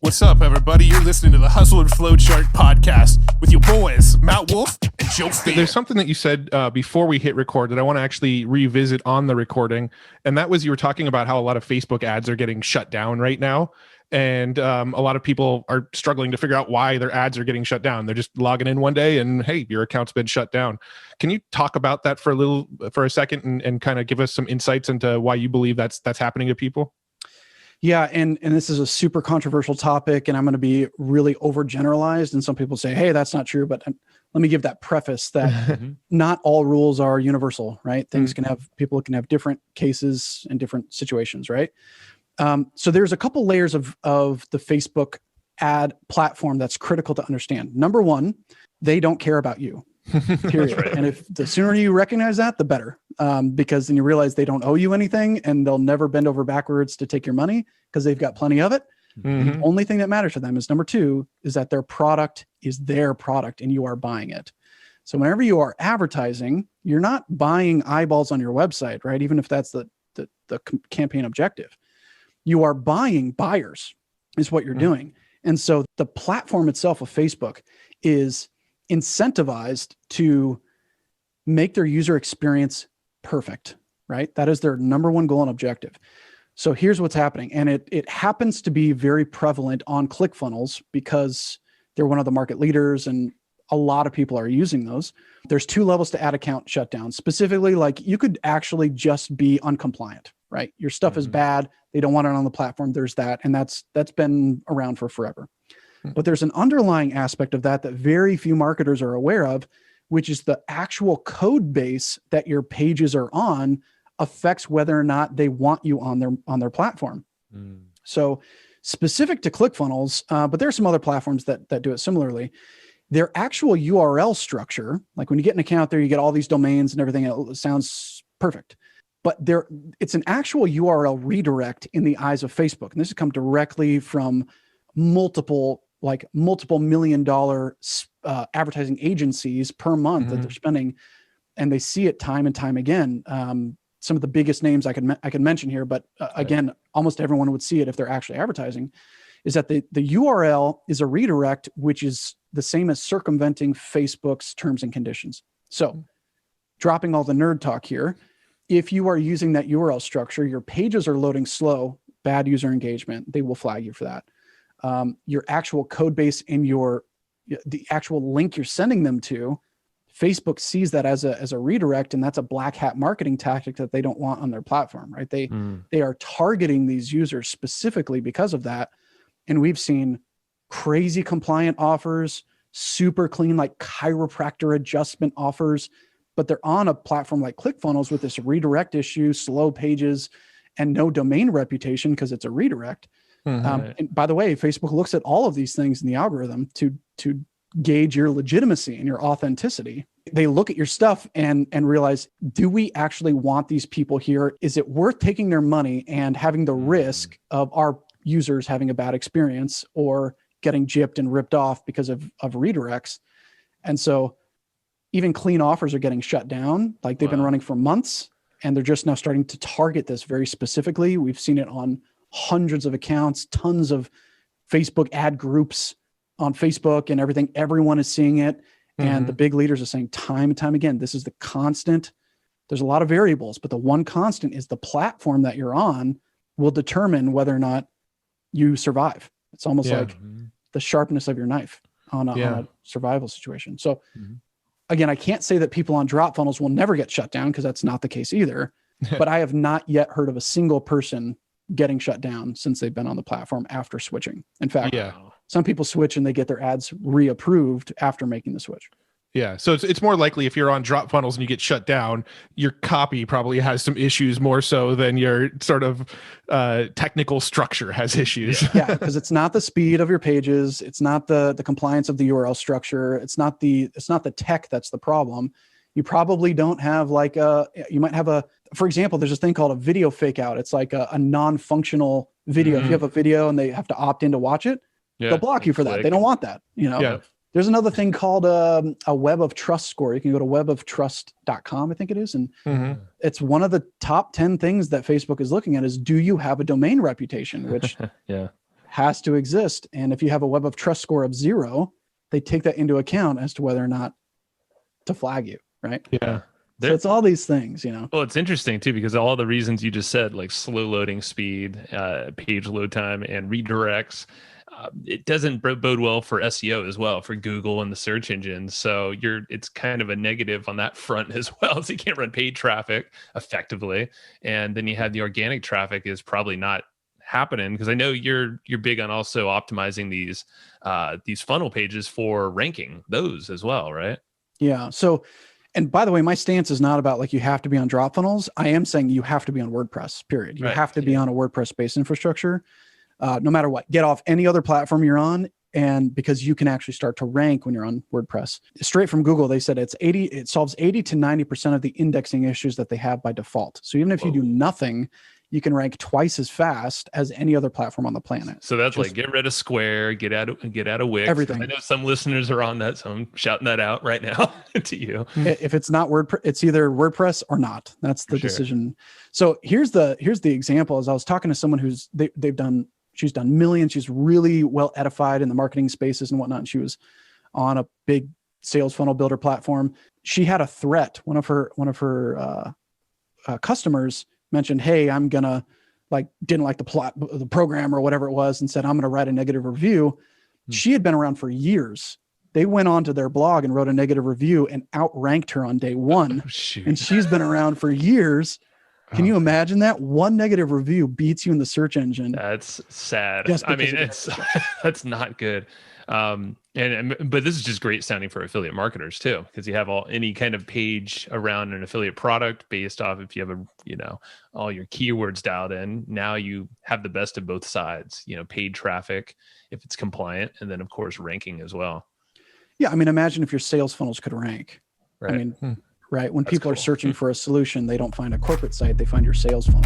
What's up, everybody? You're listening to the Hustle and Flowchart podcast with your boys, Matt Wolf and Joe Fan. There's something that you said before we hit record that I want to actually revisit on the recording, and that was you were talking about how a lot of Facebook ads are getting shut down right now, and a lot of people are struggling to figure out why their ads are getting shut down. They're just logging in one day and, hey, your account's been shut down. Can you talk about that for a second and kind of give us some insights into why you believe that's happening to people? Yeah, and this is a super controversial topic, and I'm going to be really overgeneralized. And some people say, hey, that's not true. But let me give that preface that not all rules are universal, right? People can have different cases and different situations, right? So there's a couple layers of the Facebook ad platform that's critical to understand. Number one, they don't care about you. Period. Right. And if the sooner you recognize that, the better, because then you realize they don't owe you anything and they'll never bend over backwards to take your money because they've got plenty of it. The only thing that matters to them is number two, is that their product is their product and you are buying it. So whenever you are advertising, you're not buying eyeballs on your website, right? Even if that's the campaign objective, you are buying buyers is what you're doing. And so the platform itself of Facebook is incentivized to make their user experience perfect, right? That is their number one goal and objective. So here's what's happening. And it happens to be very prevalent on ClickFunnels because they're one of the market leaders and a lot of people are using those. There's two levels to ad account shutdown. Specifically, like you could actually just be uncompliant, right? Your stuff is bad. They don't want it on the platform. There's that. And that's been around for forever. But there's an underlying aspect of that very few marketers are aware of, which is the actual code base that your pages are on affects whether or not they want you on their platform. So specific to ClickFunnels, but there are some other platforms that do it similarly. Their actual URL structure, like when you get an account there, you get all these domains and everything. It sounds perfect. But it's an actual URL redirect in the eyes of Facebook. And this has come directly from multiple $1 million advertising agencies per month that they're spending, and they see it time and time again. Some of the biggest names I could mention here, but again, almost everyone would see it if they're actually advertising, is that the URL is a redirect, which is the same as circumventing Facebook's terms and conditions. So dropping all the nerd talk here, if you are using that URL structure, your pages are loading slow, bad user engagement, they will flag you for that. Your actual code base and the actual link you're sending them to, Facebook sees that as a redirect, and that's a black hat marketing tactic that they don't want on their platform, right? They are targeting these users specifically because of that. And we've seen crazy compliant offers, super clean, like chiropractor adjustment offers, but they're on a platform like ClickFunnels with this redirect issue, slow pages, and no domain reputation because it's a redirect. And by the way, Facebook looks at all of these things in the algorithm to gauge your legitimacy and your authenticity. They look at your stuff and realize, do we actually want these people here? Is it worth taking their money and having the risk of our users having a bad experience or getting gypped and ripped off because of redirects? And so even clean offers are getting shut down. Like they've been running for months, and they're just now starting to target this very specifically. We've seen it on hundreds of accounts, tons of Facebook ad groups on Facebook and everything. Everyone is seeing it. And the big leaders are saying time and time again, this is the constant. There's a lot of variables, but the one constant is the platform that you're on will determine whether or not you survive. It's almost like the sharpness of your knife on a survival situation. So again, I can't say that people on drop funnels will never get shut down because that's not the case either. But I have not yet heard of a single person getting shut down since they've been on the platform after switching. In fact, some people switch and they get their ads reapproved after making the switch. Yeah. So it's more likely if you're on drop funnels and you get shut down, your copy probably has some issues more so than your sort of technical structure has issues. Yeah, because it's not the speed of your pages. It's not the compliance of the URL structure. It's not the tech that's the problem. You probably don't have you might have for example, there's this thing called a video fake out. It's like a non-functional video. If you have a video and they have to opt in to watch it, they'll block you for that. They don't want that, There's another thing called a Web of Trust score. You can go to weboftrust.com, I think it is. And it's one of the top 10 things that Facebook is looking at is, do you have a domain reputation? Which has to exist. And if you have a Web of Trust score of 0, they take that into account as to whether or not to flag you, right? Yeah. So it's all these things, Well, it's interesting too, because all the reasons you just said, like slow loading speed, page load time, and redirects, it doesn't bode well for SEO as well, for Google and the search engines. So it's kind of a negative on that front as well. So you can't run paid traffic effectively. And then you have the organic traffic is probably not happening, because I know you're big on also optimizing these funnel pages for ranking those as well, right? Yeah. So, and by the way, my stance is not about like you have to be on drop funnels. I am saying you have to be on WordPress, period. You have to be on a WordPress-based infrastructure, no matter what. Get off any other platform you're on, and because you can actually start to rank when you're on WordPress. Straight from Google, they said it solves 80 to 90% of the indexing issues that they have by default. So even if you do nothing, you can rank twice as fast as any other platform on the planet. So that's like get rid of Square, get out of Wix. Everything. I know some listeners are on that, so I'm shouting that out right now to you. If it's not WordPress, it's either WordPress or not. That's the decision. So here's the example. As I was talking to someone she's done millions. She's really well edified in the marketing spaces and whatnot. And she was on a big sales funnel builder platform. She had a threat. One of her customers mentioned, "Hey, I'm gonna didn't like the program or whatever it was, and said I'm gonna write a negative review." She had been around for years. They went onto their blog and wrote a negative review and outranked her on day one. And she's been around for years. Can you imagine that? One negative review beats you in the search engine. That's sad. I mean, that's not good. But this is just great sounding for affiliate marketers too, because you have any kind of page around an affiliate product based off if you have all your keywords dialed in. Now you have the best of both sides, paid traffic if it's compliant, and then of course ranking as well. Yeah. I mean, imagine if your sales funnels could rank. Right. I mean, right. When people are searching for a solution, they don't find a corporate site, they find your sales funnel.